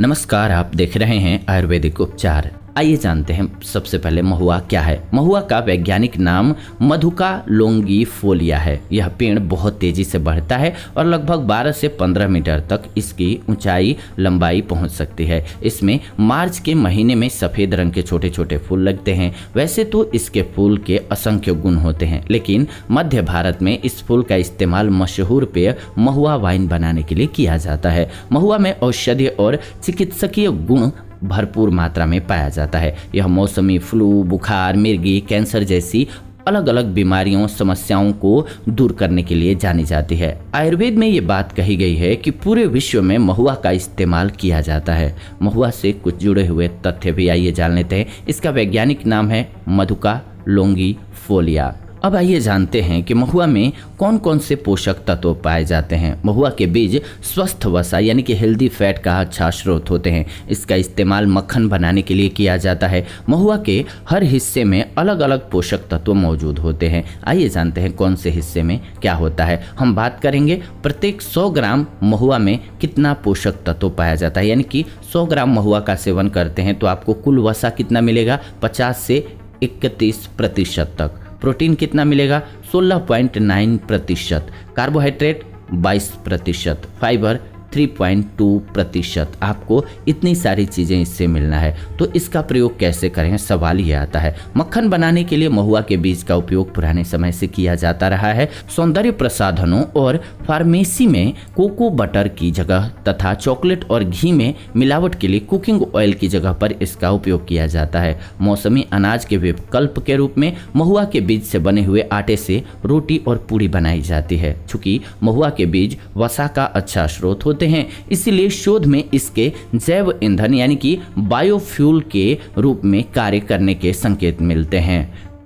नमस्कार, आप देख रहे हैं आयुर्वेदिक उपचार। आइए जानते हैं सबसे पहले महुआ क्या है। महुआ का वैज्ञानिक नाम मधुका लोंगिफोलिया है। यह पेड़ बहुत तेजी से बढ़ता है और लगभग 12 से 15 मीटर तक इसकी ऊंचाई लंबाई पहुंच सकती है। इसमें मार्च के महीने में सफ़ेद रंग के छोटे छोटे फूल लगते हैं। वैसे तो इसके फूल के असंख्य गुण होते हैं, लेकिन मध्य भारत में इस फूल का इस्तेमाल मशहूर पेय महुआ वाइन बनाने के लिए किया जाता है। महुआ में औषधीय और चिकित्सकीय गुण भरपूर मात्रा में पाया जाता है। यह मौसमी फ्लू, बुखार, मिर्गी, कैंसर जैसी अलग अलग बीमारियों समस्याओं को दूर करने के लिए जानी जाती है। आयुर्वेद में ये बात कही गई है कि पूरे विश्व में महुआ का इस्तेमाल किया जाता है। महुआ से कुछ जुड़े हुए तथ्य भी आइए जान लेते हैं। इसका वैज्ञानिक नाम है मधुका लोंगिफोलिया। अब आइए जानते हैं कि महुआ में कौन कौन से पोषक तत्व पाए जाते हैं। महुआ के बीज स्वस्थ वसा यानी कि हेल्दी फैट का अच्छा स्रोत होते हैं। इसका इस्तेमाल मक्खन बनाने के लिए किया जाता है। महुआ के हर हिस्से में अलग अलग पोषक तत्व मौजूद होते हैं। आइए जानते हैं कौन से हिस्से में क्या होता है। हम बात करेंगे प्रत्येक 100 ग्राम महुआ में कितना पोषक तत्व पाया जाता है, यानी कि 100 ग्राम महुआ का सेवन करते हैं तो आपको कुल वसा कितना मिलेगा, 50 से 31% तक। प्रोटीन कितना मिलेगा, 16.9%। कार्बोहाइड्रेट 22%। फाइबर 3.2%। आपको इतनी सारी चीज़ें इससे मिलना है। तो इसका प्रयोग कैसे करें, सवाल ये आता है। मक्खन बनाने के लिए महुआ के बीज का उपयोग पुराने समय से किया जाता रहा है। सौंदर्य प्रसाधनों और फार्मेसी में कोको बटर की जगह तथा चॉकलेट और घी में मिलावट के लिए कुकिंग ऑयल की जगह पर इसका उपयोग किया जाता है। मौसमी अनाज के विकल्प के रूप में महुआ के बीज से बने हुए आटे से रोटी और पूड़ी बनाई जाती है। चूँकि महुआ के बीज वसा का अच्छा स्रोत होते हैं, इसीलिए शोध में इसके जैव ईंधन यानी कि बायोफ्यूल के रूप में कार्य करने के संकेत मिलते हैं।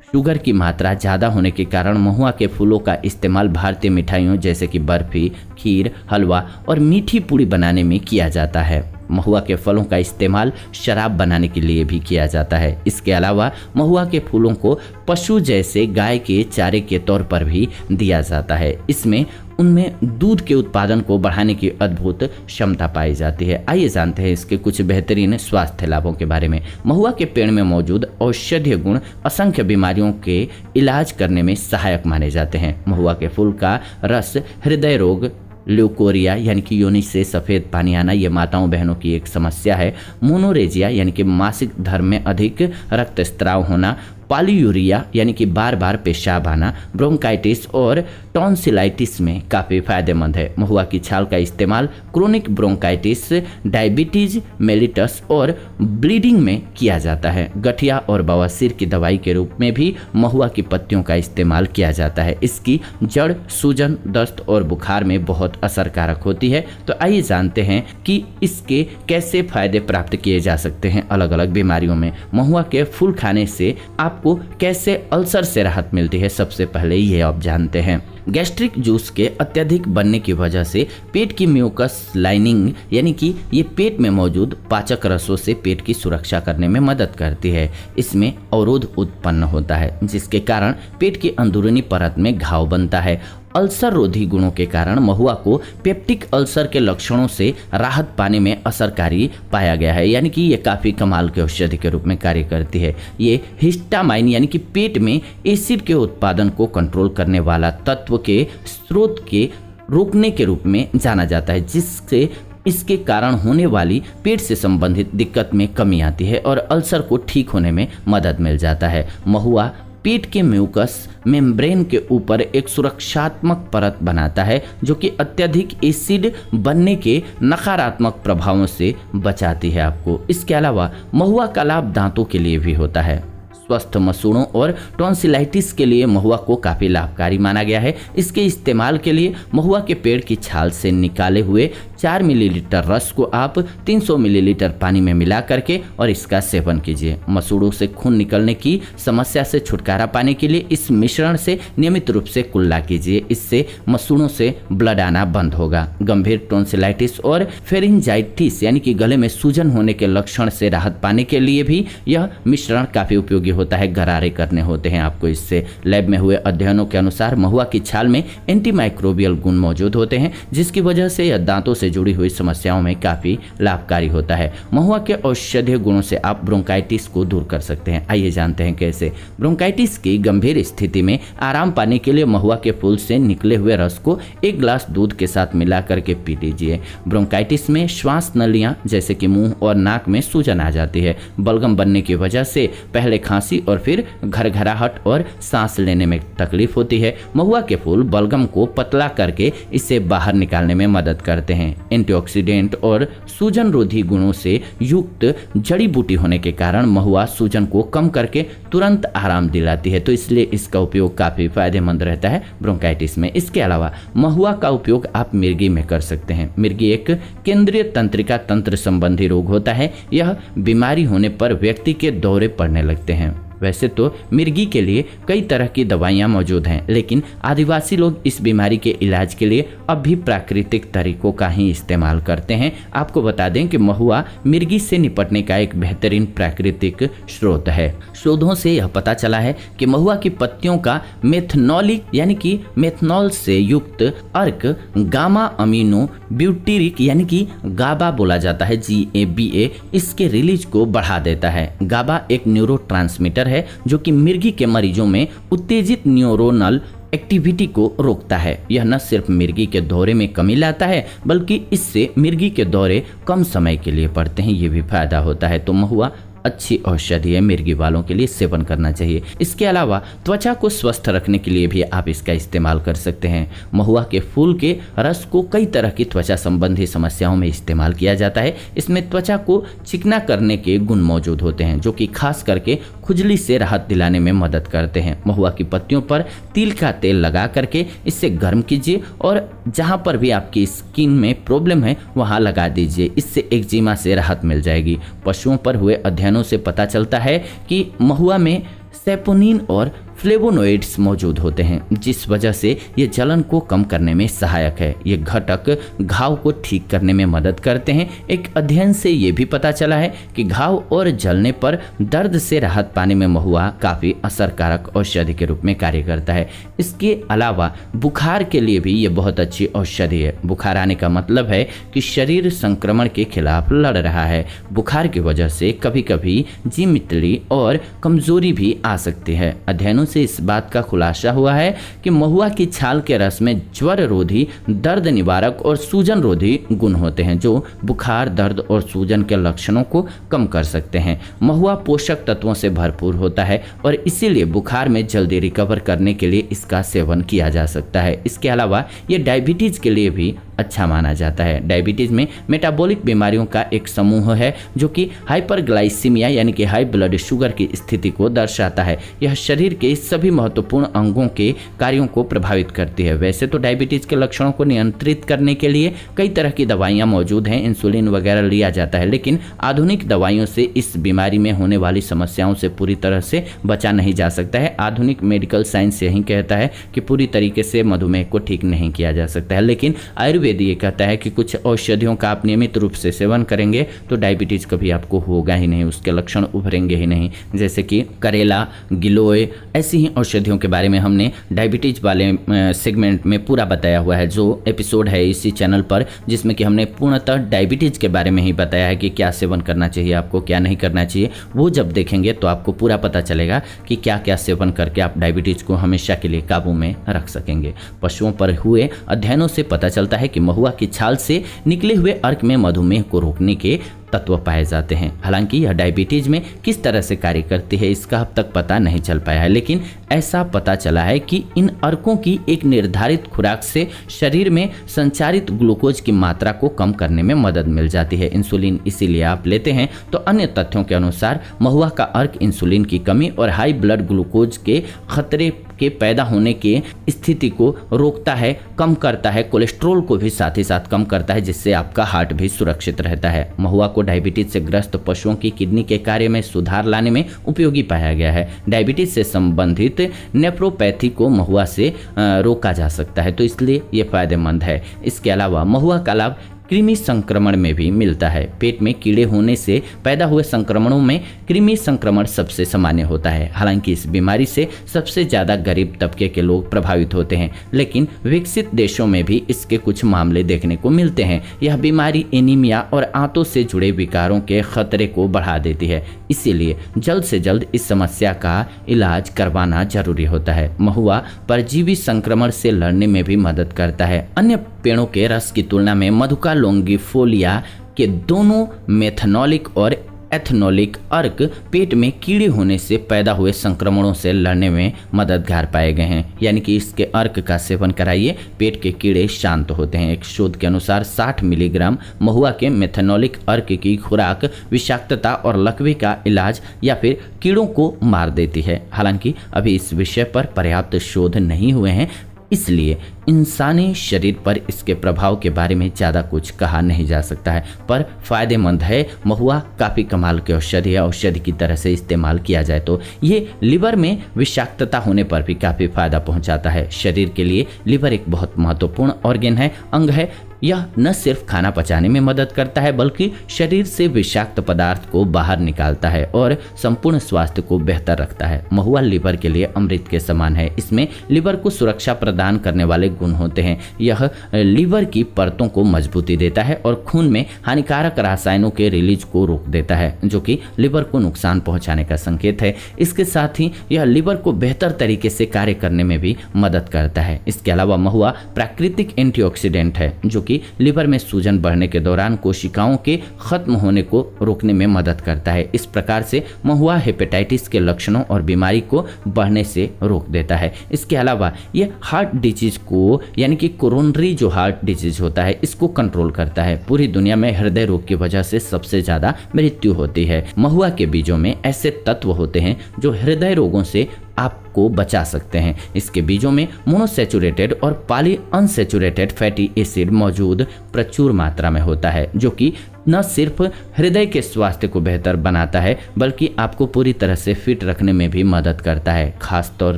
शुगर की मात्रा ज़्यादा होने के कारण महुआ के फूलों का इस्तेमाल भारतीय मिठाइयों जैसे कि बर्फी, खीर, हलवा और मीठी पूड़ी बनाने में किया जाता है। महुआ के फलों का इस्तेमाल शराब बनाने के लिए भी किया जाता है। इसके अलावा महुआ के फूलों को पशु जैसे गाय के चारे के तौर पर भी दिया जाता है। इसमें उनमें दूध के उत्पादन को बढ़ाने की अद्भुत क्षमता पाई जाती है। आइए जानते हैं इसके कुछ बेहतरीन स्वास्थ्य लाभों के बारे में। महुआ के पेड़ में मौजूद औषधीय गुण असंख्य बीमारियों के इलाज करने में सहायक माने जाते हैं। महुआ के फूल का रस हृदय रोग, ल्यूकोरिया यानी कि योनि से सफ़ेद पानी आना, ये माताओं बहनों की एक समस्या है। मोनोरेजिया यानी कि मासिक धर्म में अधिक रक्तस्राव होना, पॉलीयूरिया यानी कि बार बार पेशाब आना, ब्रोंकाइटिस और टॉन्सिलाइटिस में काफ़ी फायदेमंद है। महुआ की छाल का इस्तेमाल क्रोनिक ब्रोंकाइटिस, डायबिटीज मेलिटस और ब्लीडिंग में किया जाता है। गठिया और बवासीर की दवाई के रूप में भी महुआ की पत्तियों का इस्तेमाल किया जाता है। इसकी जड़ सूजन, दस्त और बुखार में बहुत असरकारक होती है। तो आइए जानते हैं कि इसके कैसे फायदे प्राप्त किए जा सकते हैं अलग अलग बीमारियों में। महुआ के फूल खाने से आपको कैसे अल्सर से राहत मिलती है, सबसे पहले ये आप जानते हैं। गैस्ट्रिक जूस के अत्यधिक बनने की वजह से पेट की म्यूकस लाइनिंग यानी कि ये पेट में मौजूद पाचक रसों से पेट की सुरक्षा करने में मदद करती है। इसमें अवरोध उत्पन्न होता है जिसके कारण पेट की अंदरूनी परत में घाव बनता है। अल्सर रोधी गुणों के कारण महुआ को पेप्टिक अल्सर के लक्षणों से राहत पाने में असरकारी पाया गया है, यानी कि ये काफ़ी कमाल के औषधि के रूप में कार्य करती है। ये हिस्टामाइन यानी कि पेट में एसिड के उत्पादन को कंट्रोल करने वाला तत्व के स्रोत के रोकने के रूप में जाना जाता है, जिससे इसके कारण होने वाली पेट से संबंधित दिक्कत में कमी आती है और अल्सर को ठीक होने में मदद मिल जाता है। महुआ पेट के म्यूकस मेम्ब्रेन के ऊपर एक सुरक्षात्मक परत बनाता है जो कि अत्यधिक एसिड बनने के नकारात्मक प्रभावों से बचाती है आपको। इसके अलावा महुआ का लाभ दांतों के लिए भी होता है। स्वस्थ मसूड़ों और टॉन्सिलाइटिस के लिए महुआ को काफ़ी लाभकारी माना गया है। इसके इस्तेमाल के लिए महुआ के पेड़ की छाल से निकाले हुए 4 मिलीलीटर रस को आप 300 मिलीलीटर पानी में मिला करके और इसका सेवन कीजिए। मसूड़ों से खून निकलने की समस्या से छुटकारा पाने के लिए इस मिश्रण से नियमित रूप से कुल्ला कीजिए। इससे मसूड़ों से ब्लड आना बंद होगा। गंभीर टॉन्सिलाइटिस और फेरिंजाइटिस यानी कि गले में सूजन होने के लक्षण से राहत पाने के लिए भी यह मिश्रण काफ़ी उपयोगी होता है। गरारे करने होते हैं आपको इससे। लैब में हुए अध्ययनों के अनुसार महुआ की छाल में एंटीमाइक्रोबियल गुण मौजूद होते हैं जिसकी वजह से यह दांतों से जुड़ी हुई समस्याओं में काफ़ी लाभकारी होता है। महुआ के औषधीय गुणों से आप ब्रोंकाइटिस को दूर कर सकते हैं। आइए जानते हैं कैसे। ब्रोंकाइटिस की गंभीर स्थिति में आराम पाने के लिए महुआ के फूल से निकले हुए रस को 1 गिलास दूध के साथ मिला करके पी लीजिए। ब्रोंकाइटिस में श्वास नलियां जैसे कि मुंह और नाक में सूजन आ जाती है। बलगम बनने की वजह से पहले खांसी और फिर घरघराहट और सांस लेने में तकलीफ होती है। महुआ के फूल बलगम को पतला करके इसे बाहर निकालने में मदद करते हैं। एंटीऑक्सीडेंट और सूजन रोधी गुणों से युक्त जड़ी बूटी होने के कारण महुआ सूजन को कम करके तुरंत आराम दिलाती है, तो इसलिए इसका उपयोग काफ़ी फायदेमंद रहता है ब्रोंकाइटिस में। इसके अलावा महुआ का उपयोग आप मिर्गी में कर सकते हैं। मिर्गी एक केंद्रीय तंत्रिका तंत्र संबंधी रोग होता है। यह बीमारी होने पर व्यक्ति के दौरे पड़ने लगते हैं। वैसे तो मिर्गी के लिए कई तरह की दवाइयाँ मौजूद हैं, लेकिन आदिवासी लोग इस बीमारी के इलाज के लिए अब भी प्राकृतिक तरीकों का ही इस्तेमाल करते हैं। आपको बता दें कि महुआ मिर्गी से निपटने का एक बेहतरीन प्राकृतिक स्रोत है। शोधों से यह पता चला है कि महुआ की पत्तियों का मेथनॉलिक यानी कि मेथनॉल से युक्त अर्क गामा अमीनो ब्यूटीरिक यानी कि गाबा बोला जाता है, GABA, इसके रिलीज को बढ़ा देता है। गाबा एक न्यूरोट्रांसमीटर है जो कि मिर्गी के मरीजों में उत्तेजित न्यूरोनल एक्टिविटी को रोकता है। यह न सिर्फ मिर्गी के दौरे में कमी लाता है, बल्कि इससे मिर्गी के दौरे कम समय के लिए पड़ते हैं, ये भी फायदा होता है। तो महुआ अच्छी औषधि है, मिर्गी वालों के लिए सेवन करना चाहिए। इसके अलावा त्वचा को स्वस्थ रखने के लिए भी आप इसका इस्तेमाल कर सकते हैं। महुआ के फूल के रस को कई तरह की त्वचा संबंधी समस्याओं में इस्तेमाल किया जाता है। इसमें त्वचा को चिकना करने के गुण मौजूद होते हैं, जो कि खास करके खुजली से राहत दिलाने में मदद करते हैं। महुआ की पत्तियों पर तिल का तेल लगा करके इससे गर्म कीजिए और जहाँ पर भी आपकी स्किन में प्रॉब्लम है वहाँ लगा दीजिए। इससे एक्जिमा से राहत मिल जाएगी। पशुओं पर हुए अध्ययनों से पता चलता है कि महुआ में सेपोनिन और फ्लेवोनोइड्स मौजूद होते हैं, जिस वजह से ये जलन को कम करने में सहायक है। ये घटक घाव को ठीक करने में मदद करते हैं। एक अध्ययन से ये भी पता चला है कि घाव और जलने पर दर्द से राहत पाने में महुआ काफ़ी असरकारक औषधि के रूप में कार्य करता है। इसके अलावा बुखार के लिए भी ये बहुत अच्छी औषधि है। बुखार आने का मतलब है कि शरीर संक्रमण के खिलाफ लड़ रहा है। बुखार की वजह से कभी कभी जिमितली और कमजोरी भी आ सकती है। अध्ययनों से इस बात का खुलासा हुआ है कि महुआ की छाल के रस में ज्वर रोधी, दर्द निवारक और सूजन रोधी गुण होते हैं, जो बुखार, दर्द और सूजन के लक्षणों को कम कर सकते हैं। महुआ पोषक तत्वों से भरपूर होता है और इसीलिए बुखार में जल्दी रिकवर करने के लिए इसका सेवन किया जा सकता है। इसके अलावा ये डायबिटीज के लिए भी अच्छा माना जाता है। डायबिटीज में मेटाबॉलिक बीमारियों का एक समूह है जो कि हाइपरग्लाइसीमिया यानी कि हाई ब्लड शुगर की स्थिति को दर्शाता है। यह शरीर के सभी महत्वपूर्ण अंगों के कार्यों को प्रभावित करती है। वैसे तो डायबिटीज के लक्षणों को नियंत्रित करने के लिए कई तरह की दवाइयां मौजूद हैं, इंसुलिन वगैरह लिया जाता है, लेकिन आधुनिक दवाइयों से इस बीमारी में होने वाली समस्याओं से पूरी तरह से बचा नहीं जा सकता है। आधुनिक मेडिकल साइंस यही कहता है कि पूरी तरीके से मधुमेह को ठीक नहीं किया जा सकता है, लेकिन आयुर्वेद ये कहता है कि कुछ औषधियों का आप नियमित रूप से सेवन करेंगे तो डायबिटीज कभी आपको होगा ही नहीं, उसके लक्षण उभरेंगे ही नहीं। जैसे कि करेला, गिलोय, ऐसी ही औषधियों के बारे में हमने डायबिटीज वाले सेगमेंट में पूरा बताया हुआ है, जो एपिसोड है इसी चैनल पर, जिसमें कि हमने पूर्णतः डायबिटीज के बारे में ही बताया है कि क्या सेवन करना चाहिए आपको, क्या नहीं करना चाहिए। वो जब देखेंगे तो आपको पूरा पता चलेगा कि क्या क्या सेवन करके आप डायबिटीज को हमेशा के लिए काबू में रख सकेंगे। पशुओं पर हुए अध्ययनों से पता चलता है कि महुआ की छाल से निकले हुए अर्क में मधुमेह को रोकने के तत्व पाए जाते हैं। हालांकि यह डायबिटीज में किस तरह से कार्य करती है इसका अब तक पता नहीं चल पाया है, लेकिन ऐसा पता चला है कि इन अर्कों की एक निर्धारित खुराक से शरीर में संचारित ग्लूकोज की मात्रा को कम करने में मदद मिल जाती है। इंसुलिन इसीलिए आप लेते हैं तो अन्य तथ्यों के अनुसार महुआ का अर्क इंसुलिन की कमी और हाई ब्लड ग्लूकोज के खतरे के पैदा होने की स्थिति को रोकता है, कम करता है। कोलेस्ट्रॉल को भी साथ ही साथ कम करता है, जिससे आपका हार्ट भी सुरक्षित रहता है। महुआ को डायबिटीज से ग्रस्त पशुओं की किडनी के कार्य में सुधार लाने में उपयोगी पाया गया है। डायबिटीज से संबंधित नेफ्रोपैथी को महुआ से रोका जा सकता है, तो इसलिए ये फायदेमंद है। इसके अलावा महुआ का लाभ कृमि संक्रमण में भी मिलता है। पेट में कीड़े होने से पैदा हुए संक्रमणों में कृमि संक्रमण सबसे सामान्य होता है। हालांकि इस बीमारी से सबसे ज़्यादा गरीब तबके के लोग प्रभावित होते हैं, लेकिन विकसित देशों में भी इसके कुछ मामले देखने को मिलते हैं। यह बीमारी एनीमिया और आंतों से जुड़े विकारों के खतरे को बढ़ा देती है, इसीलिए जल्द से जल्द इस समस्या का इलाज करवाना जरूरी होता है। महुआ परजीवी संक्रमण से लड़ने में भी मदद करता है। अन्य पेड़ों के रस की तुलना में मधुका लोंगिफोलिया के दोनों मेथनोलिक और एथनोलिक अर्क पेट में कीड़े होने से पैदा हुए संक्रमणों से लड़ने में मददगार पाए गए हैं। यानी कि इसके अर्क का सेवन कराइए, पेट के कीड़े शांत होते हैं। एक शोध के अनुसार 60 मिलीग्राम महुआ के मेथनोलिक अर्क की खुराक विषाक्तता और लकवे का इलाज या फिर कीड़ों को मार देती है। हालांकि अभी इस विषय पर पर्याप्त शोध नहीं हुए हैं, इसलिए इंसानी शरीर पर इसके प्रभाव के बारे में ज़्यादा कुछ कहा नहीं जा सकता है, पर फायदेमंद है। महुआ काफ़ी कमाल की औषधि की तरह से इस्तेमाल किया जाए तो ये लिवर में विषाक्तता होने पर भी काफ़ी फायदा पहुंचाता है। शरीर के लिए लिवर एक बहुत महत्वपूर्ण ऑर्गन है, अंग है। यह न सिर्फ खाना पचाने में मदद करता है, बल्कि शरीर से विषाक्त पदार्थ को बाहर निकालता है और संपूर्ण स्वास्थ्य को बेहतर रखता है। महुआ लिवर के लिए अमृत के समान है। इसमें लिवर को सुरक्षा प्रदान करने वाले गुण होते हैं। यह लिवर की परतों को मजबूती देता है और खून में हानिकारक रसायनों के रिलीज को रोक देता है, जो कि लिवर को नुकसान पहुंचाने का संकेत है। इसके साथ ही यह लिवर को बेहतर तरीके से कार्य करने में भी मदद करता है। इसके अलावा महुआ प्राकृतिक एंटीऑक्सीडेंट है, जो कि लिवर में सूजन बढ़ने के दौरान कोशिकाओं के खत्म होने को रोकने में मदद करता है। इस प्रकार से महुआ हेपेटाइटिस के लक्षणों और बीमारी को बढ़ने से रोक देता है। इसके अलावा ये हार्ट डिजीज को, यानी कि कोरोनरी जो हार्ट डिजीज होता है, इसको कंट्रोल करता है। पूरी दुनिया में हृदय रोग की वजह से सबसे ज्यादा मृत्यु होती है। महुआ के बीजों में ऐसे तत्व होते हैं जो हृदय रोगों से आपको बचा सकते हैं। इसके बीजों में मोनोसैचुरेटेड और पॉली अनसैचुरेटेड फैटी एसिड मौजूद प्रचुर मात्रा में होता है, जो कि न सिर्फ हृदय के स्वास्थ्य को बेहतर बनाता है, बल्कि आपको पूरी तरह से फिट रखने में भी मदद करता है। खास तौर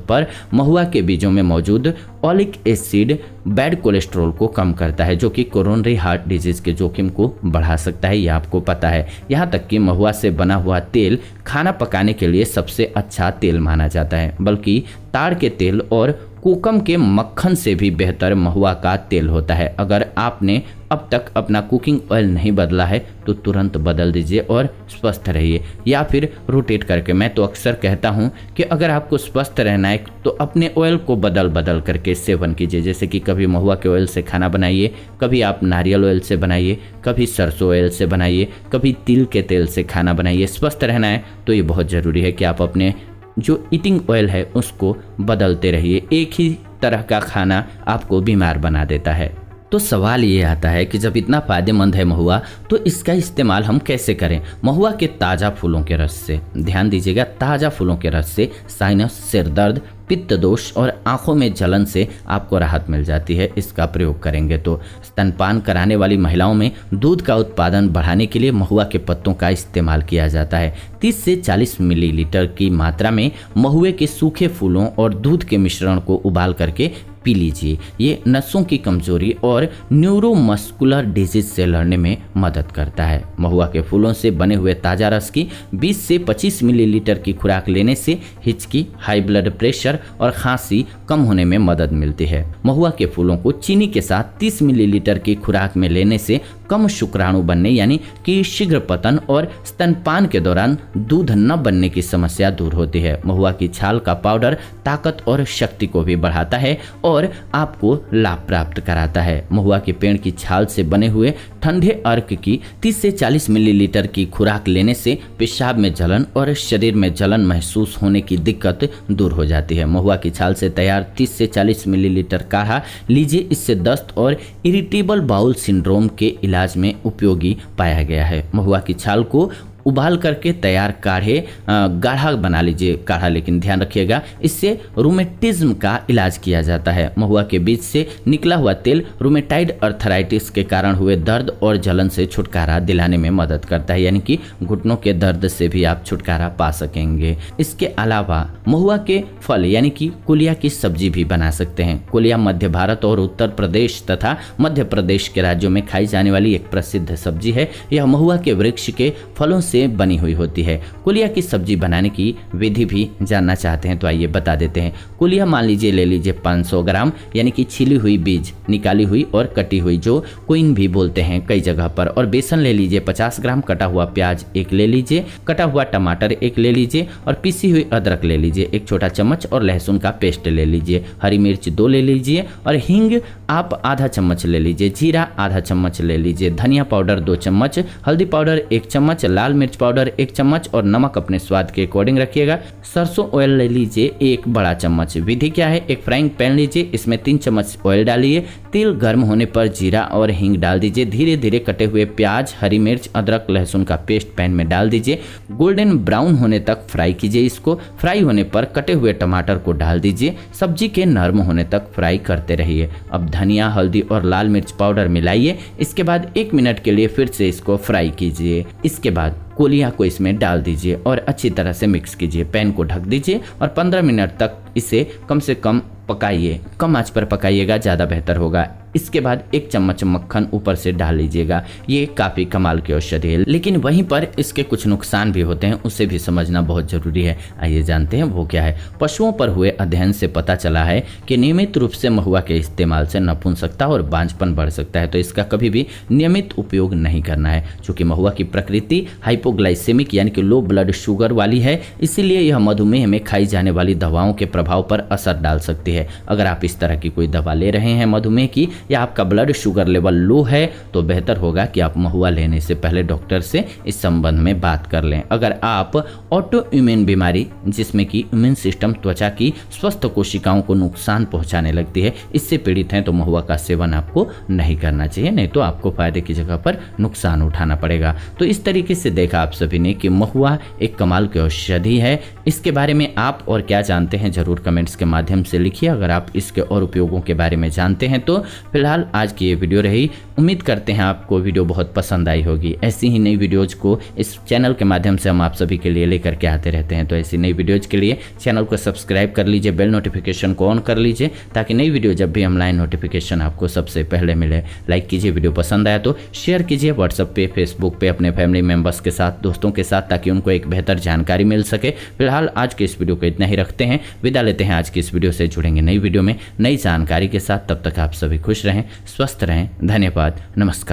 पर महुआ के बीजों में मौजूद ओलिक एसिड बैड कोलेस्ट्रॉल को कम करता है, जो कि कोरोनरी हार्ट डिजीज के जोखिम को बढ़ा सकता है, यह आपको पता है। यहाँ तक कि महुआ से बना हुआ तेल खाना पकाने के लिए सबसे अच्छा तेल माना जाता है, बल्कि ताड़ के तेल और कोकम के मक्खन से भी बेहतर महुआ का तेल होता है। अगर आपने अब तक अपना कुकिंग ऑयल नहीं बदला है तो तुरंत बदल दीजिए और स्वस्थ रहिए, या फिर रोटेट करके। मैं तो अक्सर कहता हूँ कि अगर आपको स्वस्थ रहना है तो अपने ऑयल को बदल बदल करके सेवन कीजिए। जैसे कि कभी महुआ के ऑयल से खाना बनाइए, कभी आप नारियल ऑयल से बनाइए, कभी सरसों ऑयल से बनाइए, कभी तिल के तेल से खाना बनाइए। स्वस्थ रहना है तो ये बहुत ज़रूरी है कि आप अपने जो ईटिंग ऑयल है उसको बदलते रहिए। एक ही तरह का खाना आपको बीमार बना देता है। तो सवाल ये आता है कि जब इतना फायदेमंद है महुआ, तो इसका इस्तेमाल हम कैसे करें? महुआ के ताज़ा फूलों के रस से, ध्यान दीजिएगा, ताज़ा फूलों के रस से साइनस, सिर दर्द, पित्त दोष और आंखों में जलन से आपको राहत मिल जाती है इसका प्रयोग करेंगे तो। स्तनपान कराने वाली महिलाओं में दूध का उत्पादन बढ़ाने के लिए महुआ के पत्तों का इस्तेमाल किया जाता है। 30 से 40 मिलीलीटर की मात्रा में महुए के सूखे फूलों और दूध के मिश्रण को उबाल करके पी लीजिए। ये नसों की कमजोरी और न्यूरोमस्कुलर डिजीज से लड़ने में मदद करता है। महुआ के फूलों से बने हुए ताज़ा रस की 20 से 25 मिलीलीटर की खुराक लेने से हिचकी, हाई ब्लड प्रेशर और खांसी कम होने में मदद मिलती है। महुआ के फूलों को चीनी के साथ 30 मिलीलीटर की खुराक में लेने से कम शुक्राणु बनने, यानी कि शीघ्र पतन और स्तनपान के दौरान दूध न बनने की समस्या दूर होती है। महुआ की छाल का पाउडर ताकत और शक्ति को भी बढ़ाता है और आपको लाभ प्राप्त कराता है। महुआ के पेड़ की छाल से बने हुए ठंडे अर्क की 30 से 40 मिलीलीटर की खुराक लेने से पेशाब में जलन और शरीर में जलन महसूस होने की दिक्कत दूर हो जाती है। महुआ की छाल से तैयार 30 से 40 मिलीलीटर काढ़ा लीजिए। इससे दस्त और इरिटेबल बाउल सिंड्रोम के इलाज में उपयोगी पाया गया है। महुआ की छाल को उबाल करके तैयार काढ़े गाढ़ा बना लीजिए, काढ़ा, लेकिन ध्यान रखिएगा इससे रूमेटिज्म का इलाज किया जाता है। महुआ के बीज से निकला हुआ तेल रूमेटाइड अर्थराइटिस के कारण हुए दर्द और जलन से छुटकारा दिलाने में मदद करता है, यानी कि घुटनों के दर्द से भी आप छुटकारा पा सकेंगे। इसके अलावा महुआ के फल यानी कि कुलिया की सब्जी भी बना सकते हैं। कुलिया मध्य भारत और उत्तर प्रदेश तथा मध्य प्रदेश के राज्यों में खाई जाने वाली एक प्रसिद्ध सब्जी है। यह महुआ के वृक्ष के फलों से बनी हुई होती है। कुलिया की सब्जी बनाने की विधि भी जानना चाहते हैं तो आइए बता देते हैं। कुलिया मान लीजिए, ले लीजिए 500 ग्राम, यानी कि छिली हुई बीज, निकाली हुई और कटी हुई, जो क्वीन भी बोलते हैं कई जगह पर। और बेसन ले लीजिए 50 ग्राम, कटा हुआ प्याज 1 ले लीजिए, कटा हुआ टमाटर 1 ले लीजिए और पीसी हुई अदरक ले लीजिए 1 छोटा चम्मच और लहसुन का पेस्ट ले लीजिए। हरी मिर्च 2 ले लीजिए और हींग आप आधा चम्मच ले लीजिए। जीरा आधा चम्मच ले लीजिए। धनिया पाउडर 2 चम्मच, हल्दी पाउडर 1 चम्मच, लाल मिर्च पाउडर 1 चम्मच और नमक अपने स्वाद के अकॉर्डिंग रखिएगा। सरसों ऑयल ले लीजिए 1 बड़ा चम्मच। विधि क्या है, एक फ्राइंग पैन लीजिए, इसमें 3 चम्मच ऑयल डालिए। तेल गर्म होने पर जीरा और हींग डाल दीजिए। धीरे धीरे कटे हुए प्याज, हरी मिर्च, अदरक, लहसुन का पेस्ट पैन में डाल दीजिए। गोल्डन ब्राउन होने तक फ्राई कीजिए इसको। फ्राई होने पर कटे हुए टमाटर को डाल दीजिए। सब्जी के नरम होने तक फ्राई करते रहिए। अब धनिया, हल्दी और लाल मिर्च पाउडर मिलाइए। इसके बाद 1 मिनट के लिए फिर से इसको फ्राई कीजिए। इसके बाद कुलिया को इसमें डाल दीजिए और अच्छी तरह से मिक्स कीजिए। पैन को ढक दीजिए और 15 मिनट तक इसे कम से कम पकाइए। कम आंच पर पकाइएगा, ज़्यादा बेहतर होगा। इसके बाद 1 चम्मच मक्खन ऊपर से डाल लीजिएगा। ये काफ़ी कमाल की औषधि है, लेकिन वहीं पर इसके कुछ नुकसान भी होते हैं, उसे भी समझना बहुत जरूरी है। आइए जानते हैं वो क्या है। पशुओं पर हुए अध्ययन से पता चला है कि नियमित रूप से महुआ के इस्तेमाल से नपुंसकता और बांझपन बढ़ सकता है, तो इसका कभी भी नियमित उपयोग नहीं करना है। चूँकि महुआ की प्रकृति हाइपोग्लाइसेमिक यानी कि लो ब्लड शुगर वाली है, इसीलिए यह मधुमेह में खाई जाने वाली दवाओं के प्रभाव पर असर डाल सकती है। अगर आप इस तरह की कोई दवा ले रहे हैं मधुमेह की, या आपका ब्लड शुगर लेवल लो है, तो बेहतर होगा कि आप महुआ लेने से पहले डॉक्टर से इस संबंध में बात कर लें। अगर आप ऑटो इम्यून बीमारी, जिसमें कि इम्यून सिस्टम त्वचा की स्वस्थ कोशिकाओं को नुकसान पहुंचाने लगती है, इससे पीड़ित हैं, तो महुआ का सेवन आपको नहीं करना चाहिए, नहीं तो आपको फायदे की जगह पर नुकसान उठाना पड़ेगा। तो इस तरीके से देखा आप सभी ने कि महुआ एक कमाल की औषधि है। इसके बारे में आप और क्या जानते हैं, जरूर कमेंट्स के माध्यम से लिखिए। अगर आप इसके और उपयोगों के बारे में जानते हैं तो फिलहाल आज की ये वीडियो रही। उम्मीद करते हैं आपको वीडियो बहुत पसंद आई होगी। ऐसी ही नई वीडियोज को इस चैनल के माध्यम से हम आप सभी के लिए लेकर के आते रहते हैं, तो ऐसी नई वीडियोज के लिए चैनल को सब्सक्राइब कर लीजिए, बेल नोटिफिकेशन को ऑन कर लीजिए, ताकि नई वीडियो जब भी हम लाएं नोटिफिकेशन आपको सबसे पहले मिले। लाइक कीजिए, वीडियो पसंद आया तो शेयर कीजिए व्हाट्सएप पे, फेसबुक पे, अपने फैमिली मेम्बर्स के साथ, दोस्तों के साथ, ताकि उनको एक बेहतर जानकारी मिल सके। फिलहाल आज के इस वीडियो को इतना ही रखते हैं, विदा लेते हैं आज की इस वीडियो से। जुड़ेंगे नई वीडियो में नई जानकारी के साथ, तब तक आप सभी खुश रहें, स्वस्थ रहें। धन्यवाद, नमस्कार।